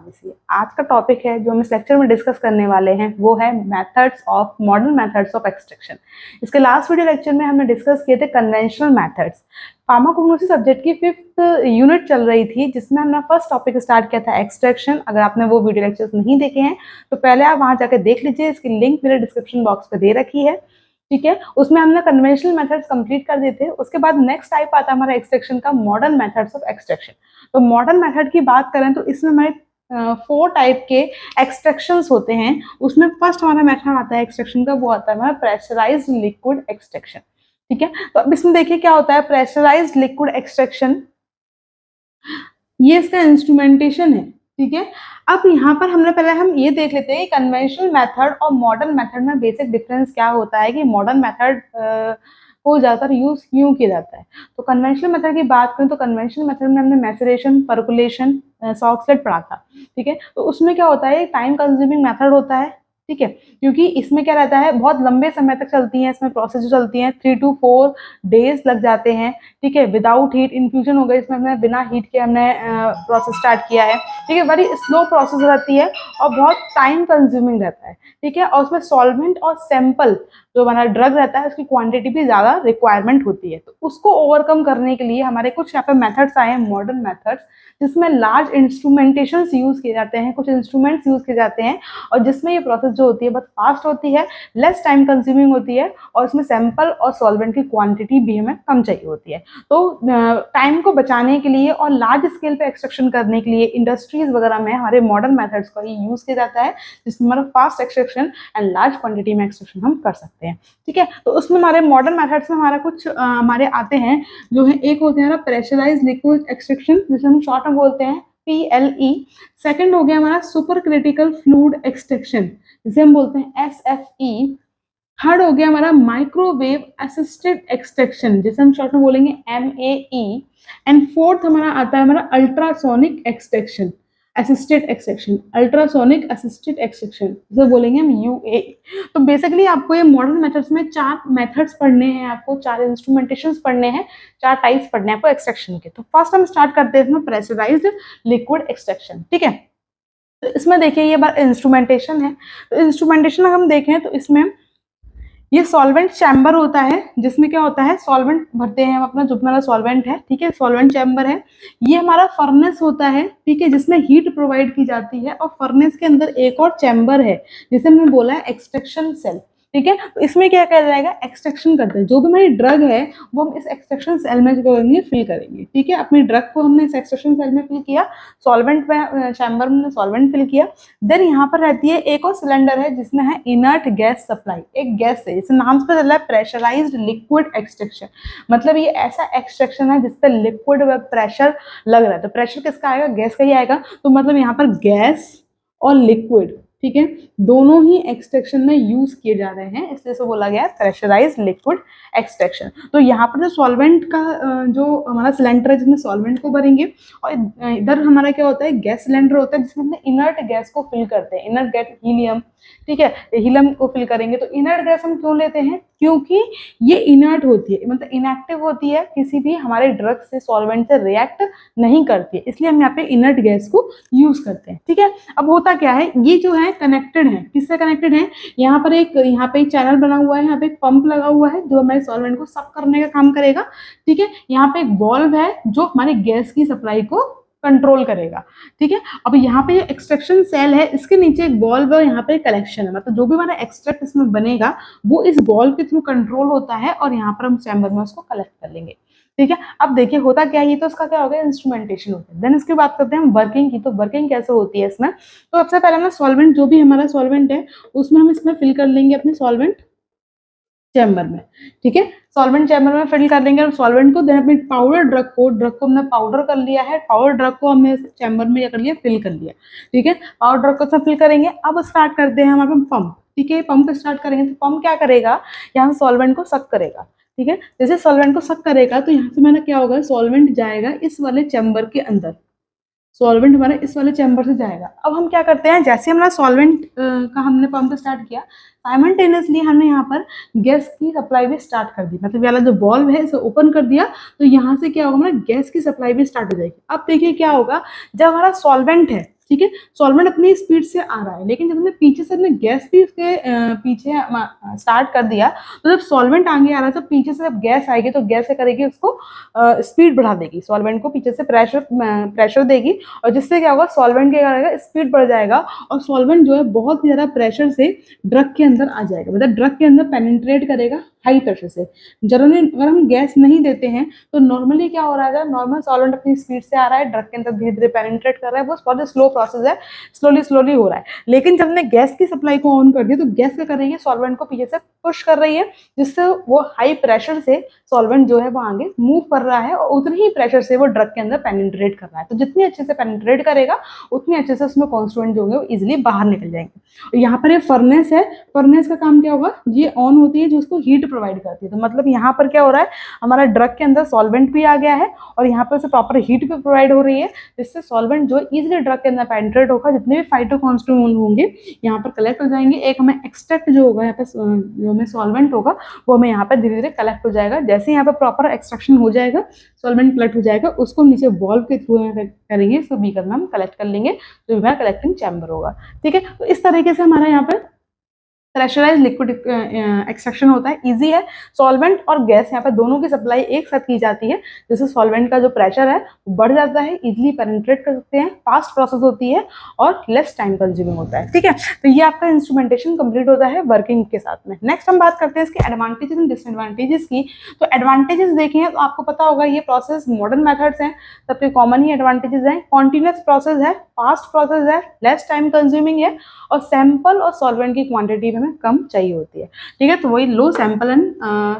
Pharmacy. आज का topic है जो हम इस लेक्चर में डिस्कस करने वाले हैं वो है methods of modern methods of extraction. इसके लास्ट वीडियो लेक्चर में हमने डिस्कस किए थे कन्वेंशनल मेथड्स। फार्माकोग्नोसी सब्जेक्ट की 5th यूनिट चल रही थी जिसमें हमने फर्स्ट टॉपिक स्टार्ट किया था एक्सट्रैक्शन। अगर आपने वो वीडियो लेक्चर्स नहीं देखे हैं तो पहले आप वहां जाकर देख लीजिए, इसकी लिंक मेरे डिस्क्रिप्शन बॉक्स पे दे रखी है। ठीक है, उसमें हमने कन्वेंशनल मेथड्स कंप्लीट कर दिए थे। उसके बाद नेक्स्ट टाइप आता है हमारा एक्सट्रैक्शन का, मॉडर्न मेथड्स ऑफ एक्सट्रैक्शन। तो मॉडर्न मेथड की बात करें तो इसमें हमारे 4 टाइप के एक्सट्रैक्शंस होते हैं। उसमें फर्स्ट हमारा मेथड आता है एक्सट्रैक्शन का, वो आता है हमारा प्रेशराइज्ड लिक्विड एक्सट्रैक्शन। ठीक है, तो अब इसमें देखिए क्या होता है प्रेशराइज्ड लिक्विड एक्सट्रैक्शन, ये इसका इंस्ट्रूमेंटेशन है। ठीक है, अब यहाँ पर हमने पहले हम ये देख लेते हैं कन्वेंशनल मेथड और मॉडर्न मेथड में बेसिक डिफरेंस क्या होता है कि मॉडर्न मेथड को ज़्यादातर यूज क्यों किया जाता है। तो कन्वेंशनल मेथड की बात करें तो कन्वेंशनल मेथड में हमने मैसरेशन, परकुलेशन, सॉक्सलेट पढ़ा था। ठीक है, तो उसमें क्या होता है टाइम कंज्यूमिंग मेथड होता है। ठीक है, क्योंकि इसमें क्या रहता है बहुत लंबे समय तक चलती है, इसमें प्रोसेस जो चलती है 3 to 4 डेज लग जाते हैं। ठीक है, विदाउट हीट इन्फ्यूजन हो गया, इसमें हमने बिना हीट के हमने प्रोसेस स्टार्ट किया है। ठीक है, बड़ी स्लो प्रोसेस रहती है और बहुत टाइम कंज्यूमिंग रहता है। ठीक है, और उसमें सॉल्वेंट और सैंपल जो हमारा ड्रग रहता है उसकी क्वांटिटी भी ज़्यादा रिक्वायरमेंट होती है। तो उसको ओवरकम करने के लिए हमारे कुछ यहाँ पे मेथड्स आए हैं, मॉडर्न मेथड्स, जिसमें लार्ज इंस्ट्रूमेंटेशंस यूज़ किए जाते हैं, कुछ इंस्ट्रूमेंट्स यूज़ किए जाते हैं और जिसमें ये प्रोसेस जो होती है बहुत फास्ट होती है, लेस टाइम कंज्यूमिंग होती है और इसमें सैंपल और सॉल्वेंट की क्वांटिटी भी हमें कम चाहिए होती है। तो टाइम को बचाने के लिए और लार्ज स्केल पे एक्सट्रैक्शन करने के लिए इंडस्ट्रीज वगैरह में हमारे मॉडर्न मेथड्स का ही यूज़ किया जाता है, जिसमें हमारा fast extraction and large quantity में एक्सट्रैक्शन हम कर सकते हैं। ठीक है, तो उसमें हमारे मॉडर्न मेथड्स में हमारा कुछ हमारे आते हैं जो है, एक होते हैं प्रेशराइज्ड लिक्विड एक्सट्रैक्शन जिसे हम शॉर्ट में बोलते हैं PLE। सेकंड हो गया हमारा सुपर क्रिटिकल फ्लूइड एक्सट्रैक्शन जिसे हम बोलते हैं SFE। थर्ड हो गया हमारा माइक्रोवेव असिस्टेड एक्सट्रैक्शन जिसे हम शॉर्ट में बोलेंगे MAE। एंड फोर्थ हमारा आता है हमारा ultrasonic extraction assisted extraction, ultrasonic assisted extraction जिसे बोलेंगे हम UAE। तो बेसिकली आपको ये मॉडर्न मेथड्स में 4 मेथड्स पढ़ने हैं, आपको 4 इंस्ट्रूमेंटेशंस पढ़ने हैं, 4 टाइप्स पढ़ने हैं आपको एक्सट्रैक्शन के। तो फर्स्ट हम स्टार्ट करते हैं इसमें प्रेशराइज्ड लिक्विड एक्सट्रैक्शन। ठीक है, तो इसमें देखिए ये बार इंस्ट्रूमेंटेशन है। तो इंस्ट्रूमेंटेशन अगर हम देखें तो इसमें ये सॉल्वेंट चैम्बर होता है जिसमें क्या होता है सॉल्वेंट भरते हैं हम अपना, जो हमारा सॉल्वेंट है। ठीक है, सॉल्वेंट चैम्बर है। ये हमारा फर्नेस होता है। ठीक है, जिसमें हीट प्रोवाइड की जाती है और फर्नेस के अंदर एक और चैम्बर है जिसे हमने बोला है एक्सट्रैक्शन सेल। ठीक है, तो इसमें क्या किया जाएगा एक्सट्रैक्शन करते हैं, जो भी हमारी ड्रग है वो हम इस एक्सट्रैक्शन सेल में करेंगे फिल करेंगे। ठीक है, अपनी ड्रग को हमने इस एक्सट्रैक्शन सेल में फिल किया, सॉल्वेंट में चैम्बर में सॉल्वेंट फिल किया। देन यहाँ पर रहती है एक और सिलेंडर है जिसमें है इनर्ट गैस सप्लाई, एक गैस है जिसे नाम से चल रहा है प्रेशराइज्ड लिक्विड एक्सट्रैक्शन। मतलब ये ऐसा एक्सट्रैक्शन है जिससे लिक्विड व प्रेशर लग रहा है। तो प्रेशर किसका आएगा, गैस का ही आएगा। तो मतलब यहाँ पर गैस और लिक्विड, ठीक है, दोनों ही एक्सट्रैक्शन में यूज किए जा रहे हैं, इसलिए से बोला गया है प्रेशराइज्ड लिक्विड एक्सट्रैक्शन। तो यहाँ पर जो सॉल्वेंट का जो हमारा सिलेंडर है जिसमें सॉल्वेंट को भरेंगे और इधर हमारा क्या होता है गैस सिलेंडर होता है जिसमें हमने इनर्ट गैस को फिल करते हैं, इनर्ट गैस हीलियम। ठीक है, हीलियम को फिल करेंगे। तो इनर्ट गैस हम क्यों लेते हैं, क्योंकि ये इनर्ट होती है, मतलब इनएक्टिव होती है, किसी भी हमारे ड्रग से सॉल्वेंट से रिएक्ट नहीं करती है, इसलिए हम यहाँ पे इनर्ट गैस को यूज करते हैं। ठीक है, अब होता क्या है ये जो है कनेक्टेड है, किससे कनेक्टेड है, यहाँ पर एक चैनल बना हुआ है, यहाँ पे एक पंप लगा हुआ है जो हमारे सॉल्वेंट को सक करने का काम करेगा। ठीक है, यहाँ पे एक वाल्व है जो हमारी गैस की सप्लाई को कंट्रोल करेगा। ठीक है, अब यहाँ पे एक्सट्रैक्शन सेल है, इसके नीचे एक वाल्व है, यहाँ पे कलेक्शन है, मतलब जो भी हमारा एक्सट्रैक्ट इसमें बनेगा वो इस वाल्व के थ्रू कंट्रोल होता है और यहाँ पर हम चैम्बर में उसको कलेक्ट कर लेंगे। ठीक है, अब देखिए होता क्या है, ये तो उसका क्या होगा इंस्ट्रूमेंटेशन होता है। देन इसकी बात करते हैं हम वर्किंग की। तो वर्किंग कैसे होती है इसमें, तो सबसे पहले ना सॉल्वेंट, जो भी हमारा सॉल्वेंट है उसमें हम इसमें फिल कर लेंगे अपने सॉल्वेंट चैम्बर में। ठीक है, सॉल्वेंट चैम्बर में फिल कर लेंगे सॉल्वेंट को। देन अपनी पाउडर ड्रग को हमने पाउडर कर लिया है, पाउडर ड्रग को हमने चैम्बर में क्या कर लिया फिल कर लिया। ठीक है, पाउडर ड्रग को इसमें फिल करेंगे। अब स्टार्ट करते हैं हम पंप। ठीक है, पंप स्टार्ट करेंगे तो पंप क्या करेगा, यहाँ से सॉल्वेंट को सक करेगा। ठीक है, जैसे सॉल्वेंट को सक करेगा तो यहाँ से मैंने क्या होगा सॉल्वेंट जाएगा इस वाले चैम्बर के अंदर, सॉल्वेंट हमारा इस वाले चैम्बर से जाएगा। अब हम क्या करते हैं, जैसे हमारा सॉल्वेंट का हमने पंप स्टार्ट किया, साइमल्टेनियसली हमने यहाँ पर गैस की सप्लाई भी स्टार्ट कर दी, मतलब वाला जो वॉल्व है इसे ओपन कर दिया तो यहाँ से क्या होगा हमारा गैस की सप्लाई भी स्टार्ट हो जाएगी। अब देखिए क्या होगा, जब हमारा सॉल्वेंट है ठीक है, सॉल्वेंट अपनी स्पीड से आ रहा है, लेकिन जब हमने पीछे से हमने गैस भी उसके पीछे स्टार्ट कर दिया, तो जब सॉल्वेंट आगे आ रहा है तो पीछे से जब गैस आएगी तो गैस क्या करेगी, उसको स्पीड बढ़ा देगी, सॉल्वेंट को पीछे से प्रेशर देगी, और जिससे क्या होगा, सॉल्वेंट क्या करेगा, स्पीड बढ़ जाएगा, और सॉल्वेंट जो है बहुत ही ज्यादा प्रेशर से ड्रग के अंदर आ जाएगा, मतलब ड्रग के अंदर पेनिट्रेट करेगा हाई प्रेशर से। जनरली अगर हम गैस नहीं देते हैं तो नॉर्मली क्या हो रहा है, नॉर्मल सॉल्वेंट अपनी स्पीड से आ रहा है, ड्रग के अंदर धीरे धीरे पेनिट्रेट कर रहा है, वो बहुत स्लो प्रोसेस है, स्लोली स्लोली हो रहा है। लेकिन जब हमने गैस की सप्लाई को ऑन कर दिया तो गैस क्या कर रही है, सॉल्वेंट को पीछे से पुश कर रही है, जिससे वो हाई प्रेशर से सॉल्वेंट जो है वो आगे मूव कर रहा है, और उतनी ही प्रेशर से वो ड्रग के अंदर पेनिट्रेट कर रहा है। तो जितनी अच्छे से पेनिट्रेट करेगा उतनी अच्छे से उसमें कॉन्स्टिट्यूएंट जो होंगे वो इजिली बाहर निकल जाएंगे। यहाँ पर ये फर्नेस है, फर्नेस का काम क्या होगा, ये ऑन होती है जो उसको हीट प्रोवाइड करती है। तो मतलब यहाँ पर क्या हो रहा है, हमारा ड्रग के अंदर सॉल्वेंट भी आ गया है और यहाँ पर उसे प्रॉपर हीट भी प्रोवाइड हो रही है, जिससे सॉल्वेंट जो इजिली ड्रग के अंदर पेनिट्रेट होगा, जितने भी फाइटोकॉन्स्टिट्यूएंट होंगे यहाँ पर कलेक्ट हो जाएंगे। एक हमें एक्सट्रैक्ट जो होगा यहाँ पे, जो हमें सॉल्वेंट होगा वो हमें यहाँ पर धीरे धीरे कलेक्ट हो जाएगा। जैसे यहाँ पर प्रॉपर एक्सट्रैक्शन हो जाएगा, सॉल्वेंट कलेक्ट हो जाएगा, उसको नीचे वॉल्व के थ्रू करेंगे, इसको बीकर में हम कलेक्ट कर लेंगे, तो वह कलेक्टिंग चैम्बर होगा। ठीक है, तो इस तरीके से हमारा यहाँ पर प्रेशराइज लिक्विड एक्सट्रैक्शन होता है, इजी है। सॉल्वेंट और गैस यहाँ पर दोनों की सप्लाई एक साथ की जाती है, जैसे सॉल्वेंट का जो प्रेशर है वो बढ़ जाता है, इजीली पेनिट्रेट कर सकते हैं, फास्ट प्रोसेस होती है और लेस टाइम कंज्यूमिंग होता है। ठीक है, तो ये आपका इंस्ट्रूमेंटेशन कंप्लीट होता है वर्किंग के साथ में। नेक्स्ट हम बात करते हैं इसके एडवांटेजेस एंड डिसएडवांटेजेस की। तो एडवांटेजेस देखें तो आपको पता होगा ये प्रोसेस मॉडर्न मेथड्स हैं, सबके कॉमन ही एडवांटेजेस हैं। कॉन्टिन्यूस प्रोसेस है, फास्ट प्रोसेस है, लेस टाइम कंज्यूमिंग है, और सैंपल और सॉल्वेंट की क्वांटिटी हमें कम चाहिए होती है। ठीक है, तो वही लो सैंपल एंड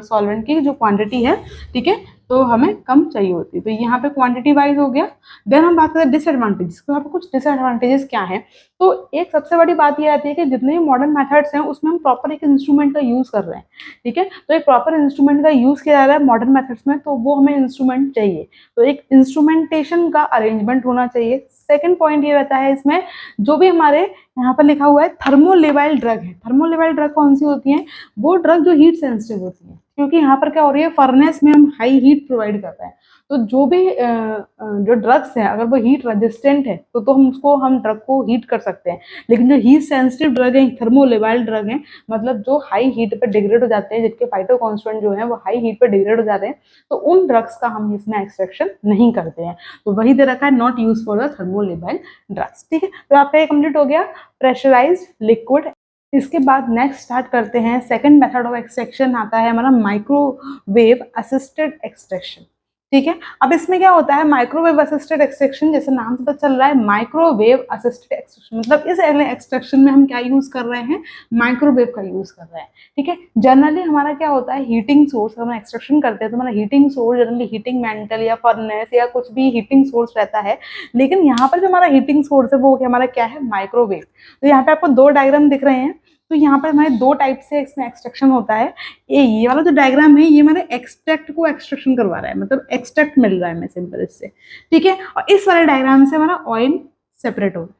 सॉल्वेंट की जो क्वांटिटी है, ठीक है, तो हमें कम चाहिए होती है। तो यहाँ पे क्वांटिटी वाइज हो गया। देन हम बात करें डिसएडवांटेजेस, तो यहाँ पे कुछ डिसएडवांटेजेस क्या है। तो एक सबसे बड़ी बात ये आती है कि जितने भी मॉडर्न मेथड्स हैं उसमें हम प्रॉपर एक इंस्ट्रूमेंट का यूज कर रहे हैं। ठीक है, तो एक प्रॉपर इंस्ट्रूमेंट का यूज किया जा रहा है मॉडर्न मेथड्स में, तो वो हमें इंस्ट्रूमेंट चाहिए, तो एक इंस्ट्रूमेंटेशन का अरेंजमेंट होना चाहिए। सेकेंड पॉइंट ये रहता है इसमें, जो भी हमारे यहाँ पर लिखा हुआ है थर्मोलेबाइल ड्रग है, थर्मोलेबाइल ड्रग कौन सी होती है, वो ड्रग जो हीट सेंसिटिव होती है, क्योंकि यहाँ पर क्या हो रही है, फर्नेस में हम हाई हीट प्रोवाइड कर रहे हैं। तो जो भी जो ड्रग्स हैं अगर वो हीट रेजिस्टेंट है तो हम ड्रग को हीट कर सकते हैं, लेकिन जो हीट सेंसिटिव ड्रग है, थर्मोलेबाइल ड्रग है, मतलब जो हाई हीट पर डिग्रेड हो जाते हैं, जिनके फाइटोकॉन्स्टिट्यूएंट जो है वो हाई हीट पर डिग्रेड हो जाते हैं, तो उन ड्रग्स का हम इसमें एक्सट्रैक्शन नहीं करते हैं। तो वही दे रखा है, not use for the thermolabile drugs. ठीक है, तो आपका ये कंप्लीट हो गया प्रेशराइज्ड लिक्विड। इसके बाद नेक्स्ट स्टार्ट करते हैं, सेकंड मेथड ऑफ एक्सट्रैक्शन आता है हमारा माइक्रोवेव असिस्टेड एक्सट्रैक्शन। ठीक है, अब इसमें क्या होता है, माइक्रोवेव असिस्टेड एक्सट्रैक्शन, जैसे नाम से पता चल रहा है माइक्रोवेव असिस्टेड एक्सट्रैक्शन, मतलब इस एक्सट्रैक्शन में हम क्या यूज कर रहे हैं, माइक्रोवेव का यूज कर रहे हैं। ठीक है, जनरली हमारा क्या होता है, हीटिंग सोर्स, हम एक्सट्रैक्शन करते हैं तो हमारा heating source generally heating mental या फर्नेस या कुछ भी हीटिंग सोर्स रहता है, लेकिन यहाँ पर जो हमारा हीटिंग सोर्स है वो हमारा क्या है, माइक्रोवेव। तो यहाँ पे आपको दो डायग्राम दिख रहे हैं, तो यहाँ पर हमारे दो टाइप से इसमें एक्सट्रैक्शन होता है। ये वाला जो डायग्राम है ये हमारे एक्सट्रैक्ट को एक्सट्रैक्शन करवा रहा है, मतलब एक्सट्रैक्ट मिल रहा है हमें सिंपल इससे। ठीक है, और इस वाले डायग्राम से हमारा ऑयल सेपरेट हो रहा है।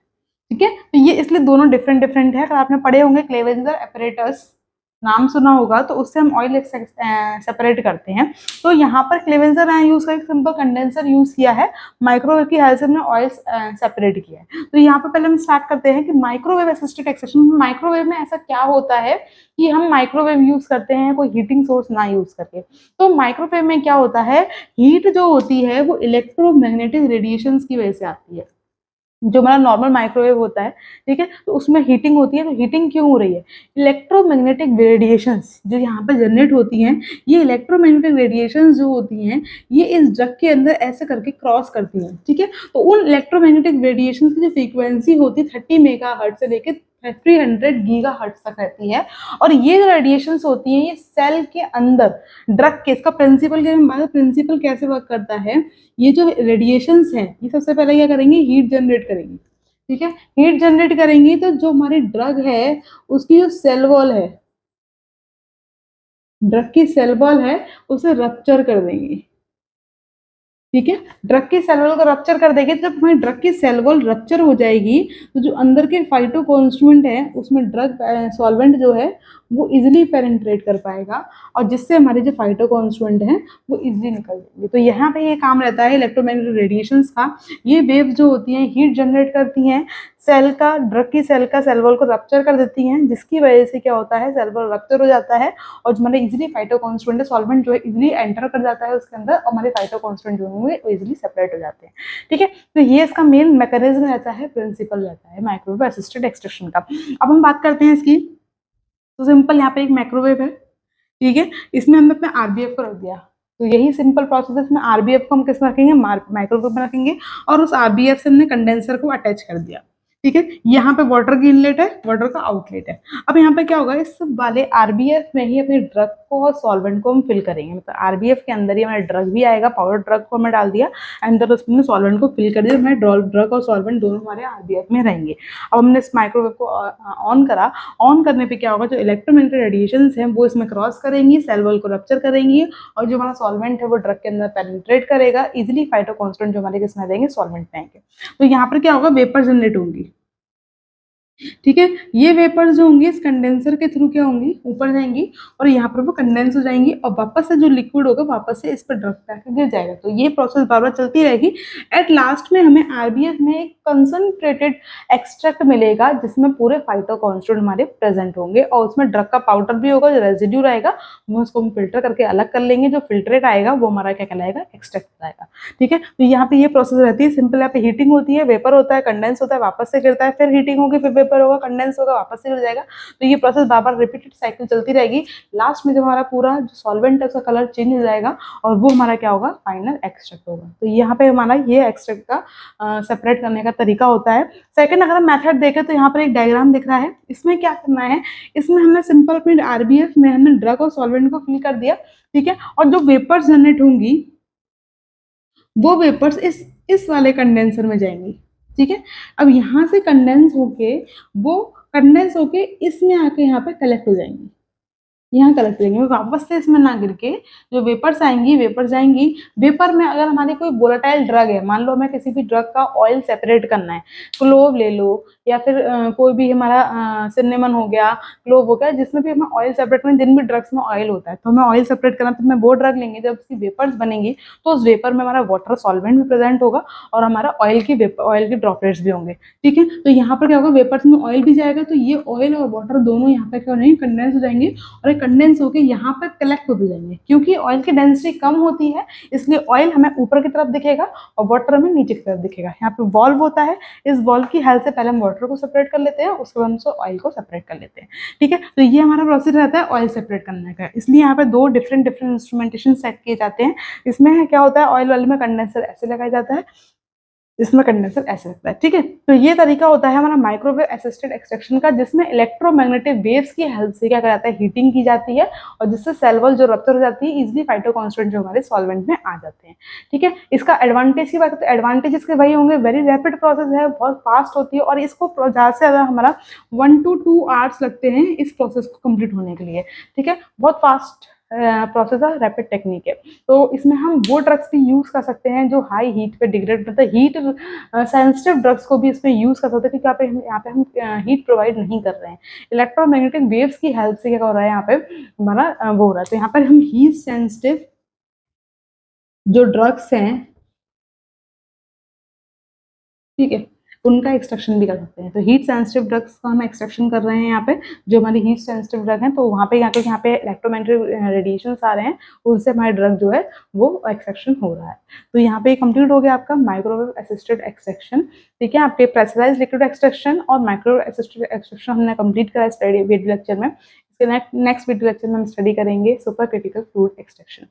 ठीक है, तो ये इसलिए दोनों डिफरेंट डिफरेंट है। अगर आपने पढ़े होंगे क्लेवेंजर एपरेटस, नाम सुना होगा, तो उससे हम ऑयल सेपरेट करते हैं। तो यहाँ पर क्लेवेंजर ने यूज कर सिंपल कंडेंसर यूज किया है, माइक्रोवेव की हेल्प से हमने ऑयल सेपरेट किया है। तो यहाँ पर पहले हम स्टार्ट करते हैं कि माइक्रोवेव असिस्टेड एक्सट्रैक्शन, माइक्रोवेव में ऐसा क्या होता है कि हम माइक्रोवेव यूज करते हैं कोई हीटिंग सोर्स ना यूज करके। तो माइक्रोवेव में क्या होता है, हीट जो होती है वो इलेक्ट्रोमैग्नेटिक रेडिएशंस की वजह से आती है। जो हमारा नॉर्मल माइक्रोवेव होता है, ठीक है, तो उसमें हीटिंग होती है। तो हीटिंग क्यों हो रही है, इलेक्ट्रोमैग्नेटिक रेडिएशंस जो यहाँ पर जनरेट होती हैं, ये इलेक्ट्रोमैग्नेटिक रेडिएशंस जो होती हैं ये इस ड्रग के अंदर ऐसे करके क्रॉस करती हैं। ठीक है, तो उन इलेक्ट्रोमैग्नेटिक रेडिएशंस की जो फ्रीक्वेंसी होती है 30 मेगाहर्ट्ज से लेकर 300 गीगाहर्ट्ज तक रहती है। और ये जो रेडिएशंस होती हैं ये सेल के अंदर ड्रग के, इसका प्रिंसिपल के प्रिंसिपल कैसे वर्क करता है, ये जो रेडिएशंस हैं ये सबसे पहले क्या करेंगे, हीट जनरेट करेंगी। ठीक है, हीट जनरेट करेंगी तो जो हमारी ड्रग है उसकी जो सेल वॉल है, ड्रग की सेल वॉल है, उसे रप्चर कर देंगी। ठीक है। ड्रग की सेल वॉल को रप्चर कर देगी। जब हमारी ड्रग की सेल वॉल रप्चर हो जाएगी तो जो अंदर के फाइटो कॉन्स्टिट्यूएंट है उसमें ड्रग सॉल्वेंट जो है वो इजिली पेनिट्रेट कर पाएगा और जिससे हमारे जो फाइटो कॉन्स्टिट्यूएंट हैं वो इजिली निकल जाएंगे। तो यहाँ पे ये काम रहता है इलेक्ट्रोमैग्नेटिक रेडिएशंस का। ये वेव जो होती हैं हीट जनरेट करती हैं, सेल का ड्रग की सेल का सेल वॉल को रप्चर कर देती हैं, जिसकी वजह से क्या होता है सेल वॉल रप्चर हो जाता है और जो हमारे इजिली फाइटो कॉन्स्टिट्यूएंट सॉल्वेंट जो है इजिली एंटर कर जाता है उसके अंदर और हमारे फाइटो कॉन्स्टिट्यूएंट जो होंगे वो इजिली सेपरेट हो जाते हैं। ठीक है। तो ये इसका मेन मैकेनिज्म रहता है, प्रिंसिपल रहता है माइक्रोवेव असिस्टेड एक्सट्रैक्शन का। अब हम बात करते हैं इसकी। तो सिंपल यहाँ पे एक माइक्रोवेव है, ठीक है, इसमें हमने अपने आरबीएफ को रख दिया। तो यही सिंपल प्रोसेस है। इसमें आरबीएफ को हम किस में रखेंगे, माइक्रोवेव में रखेंगे और उस आरबीएफ से हमने कंडेंसर को अटैच कर दिया। ठीक है। यहाँ पे वाटर की इनलेट है, वाटर का आउटलेट है। अब यहाँ पे क्या होगा, इस वाले आरबीएफ में ही अपने ड्रग को और सॉल्वेंट को हम फिल करेंगे। मतलब आरबीएफ के अंदर ही हमारा ड्रग भी आएगा, पाउडर ड्रग को हमें डाल दिया, अंदर उसमें सॉल्वेंट को फिल कर दिया। हमारे ड्रग और सॉल्वेंट दोनों हमारे आरबीएफ में रहेंगे। अब हमने इस माइक्रोवेव को ऑन करा। ऑन करने पे क्या होगा, जो इलेक्ट्रोमैग्नेटिक रेडिएशंस हैं वो इसमें क्रॉस करेंगी, सेल वॉल को रप्चर करेंगी और जो हमारा सॉल्वेंट है वो ड्रग के अंदर पेनिट्रेट करेगा, इजिली फाइटो कॉन्स्टेंट जो हमारे किसमें रहेंगे, सॉल्वेंट में आएंगे। तो यहाँ पर क्या होगा, वेपर जनरेट होंगी। ठीक है। ये वेपर्स जो होंगी इस कंडेंसर के थ्रू क्या होंगी, ऊपर जाएंगी और यहाँ पर वो कंडेंस हो जाएंगी और वापस से जो लिक्विड होगा वापस से इस पर ड्रग पे आकर गिर जाएगा। तो ये प्रोसेस बार बार चलती रहेगी। एट लास्ट में हमें आरबीएफ में एक कंसंट्रेटेड एक्सट्रैक्ट मिलेगा जिसमें पूरे फाइटो कॉन्स्टिट्यूएंट हमारे प्रेजेंट होंगे और उसमें ड्रग का पाउडर भी होगा, जो रेजिड्यू रहेगा वो उसको हम फिल्टर करके अलग कर लेंगे। जो फिल्ट्रेट आएगा वो हमारा क्या कहलाएगा, एक्सट्रैक्ट आएगा। ठीक है। तो यहाँ पे ये प्रोसेस रहती है सिंपल। यहाँ पे हीटिंग होती है, वेपर होता है, कंडेंस होता है, वापस से गिरता है, फिर हीटिंग होगी, फिर वेपर होगा, कंडेंस होगा, वापस से गिर जाएगा। तो ये प्रोसेस बार बार रिपीटेड साइकिल चलती रहेगी। लास्ट में जब हमारा पूरा जो सॉल्वेंट है उसका कलर चेंज हो जाएगा और वो हमारा क्या होगा, फाइनल एक्सट्रैक्ट होगा। तो यहाँ पे हमारा ये एक्सट्रैक्ट का सेपरेट करने का तरीका होता है। सेकंड अगर हम मेथड देखें तो यहाँ पर एक डायग्राम दिख रहा है। इसमें क्या करना है, इसमें हमने सिंपल अपने आरबीएफ में हमने ड्रग और सॉल्वेंट को फिल कर दिया। ठीक है। और जो वेपर्स जनरेट होंगी वो वेपर्स इस वाले कंडेंसर में जाएंगी। ठीक है। अब यहाँ से कंडेंस होके इसमें आके यहाँ पे कलेक्ट हो जाएंगी, यहाँ कलेक्ट करेंगे। वापस से इसमें ना गिर के जो वेपर्स आएंगी, वेपर जाएंगी। वेपर में अगर हमारी कोई वोलेटाइल ड्रग है, मान लो हमें किसी भी ड्रग का ऑयल सेपरेट करना है, क्लोव ले लो या फिर कोई भी हमारा सिनेमन हो गया, क्लोव हो गया, जिसमें भी हमें ऑयल सेपरेट करना है, जिन भी ड्रग्स में ऑयल होता है तो हमें ऑयल सेपरेट करना, तो हमें वो ड्रग लेंगे। जब उसकी वेपर्स बनेंगी तो उस वेपर में हमारा वाटर सॉल्वेंट भी प्रेजेंट होगा और हमारा ऑयल के ड्रॉपलेट्स भी होंगे। ठीक है। तो यहाँ पर क्या होगा, वेपर्स में ऑयल भी जाएगा तो ये ऑयल और वाटर दोनों यहाँ पे क्या हो जाएंगे, कंडेंस हो जाएंगे और कंडेंस होकर यहाँ पर कलेक्ट हो जाएंगे। क्योंकि ऑयल की डेंसिटी कम होती है इसलिए ऑयल हमें ऊपर की तरफ दिखेगा और वाटर हमें नीचे की तरफ दिखेगा। यहाँ पे वॉल्व होता है, इस वॉल्व की हेल्प से पहले हम वाटर को सेपरेट कर लेते हैं, उसके बाद हम ऑयल को सेपरेट कर लेते हैं। ठीक है। तो ये हमारा प्रोसेस रहता है ऑयल सेपरेट करने का। इसलिए यहाँ पे दो डिफरेंट इंस्ट्रूमेंटेशन सेट किए जाते हैं। इसमें क्या होता है, ऑयल वाले में कंडेंसर ऐसे लगाया जाता है, इसमें कंडेंसर ऐसे लगता है। ठीक है। तो ये तरीका होता है हमारा माइक्रोवेव असिस्टेड एक्सट्रैक्शन का, जिसमें इलेक्ट्रोमैग्नेटिक वेव्स की हेल्प से क्या कराता है, हीटिंग की जाती है और जिससे सेल वॉल जो रप्चर हो जाती है, इजिली फाइटो कॉन्स्टेंट जो हमारे सॉल्वेंट में आ जाते हैं। ठीक है। इसका एडवांटेज की बात करते हैं, एडवांटेज इसके वही होंगे, वेरी रैपिड प्रोसेस है, बहुत फास्ट होती है और इसको ज़्यादा से ज़्यादा हमारा 1 to 2 आवर्स लगते हैं इस प्रोसेस को कंप्लीट होने के लिए। ठीक है। बहुत फास्ट प्रोसेस है, रैपिड टेक्निक है। तो इसमें हम वो ड्रग्स भी यूज़ कर सकते हैं जो हाई हीट पे डिग्रेड, मतलब हीट सेंसिटिव ड्रग्स को भी इसमें यूज़ कर सकते हैं, क्योंकि यहाँ पे हम हीट प्रोवाइड नहीं कर रहे हैं। इलेक्ट्रोमैग्नेटिक वेव्स की हेल्प से क्या हो रहा है, यहाँ पे हमारा वो हो रहा है। तो यहाँ पर हम हीट सेंसिटिव जो ड्रग्स हैं, ठीक है, उनका एक्सट्रैक्शन भी कर सकते हैं। तो हीट सेंसिटिव ड्रग्स का हम एक्सट्रैक्शन कर रहे हैं यहाँ पे, जो हमारी हीट सेंसिटिव ड्रग हैं, तो वहाँ पे यहाँ पे इलेक्ट्रोमैग्नेटिक रेडिएशंस आ रहे हैं, उनसे हमारे ड्रग जो है वो एक्सट्रैक्शन हो रहा है। तो यहाँ पे कंप्लीट हो गया आपका माइक्रोवेव असिस्टेड एक्सट्रैक्शन। ठीक है। आपके प्रेशराइज्ड लिक्विड एक्सट्रैक्शन और माइक्रोवेव असिस्टेड एक्सट्रैक्शन हमने कंप्लीट करा स्टडी वीडियो लेक्चर में। इसके नेक्स्ट वीडियो लेक्चर में हम स्टडी करेंगे सुपर क्रिटिकल फ्लूइड एक्सट्रैक्शन।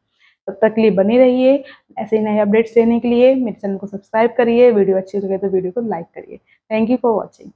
तब तक के लिए बने रहिए। ऐसे ही नए अपडेट्स लेने के लिए मेरे चैनल को सब्सक्राइब करिए। वीडियो अच्छी लगे तो वीडियो को लाइक करिए। Thank you for watching.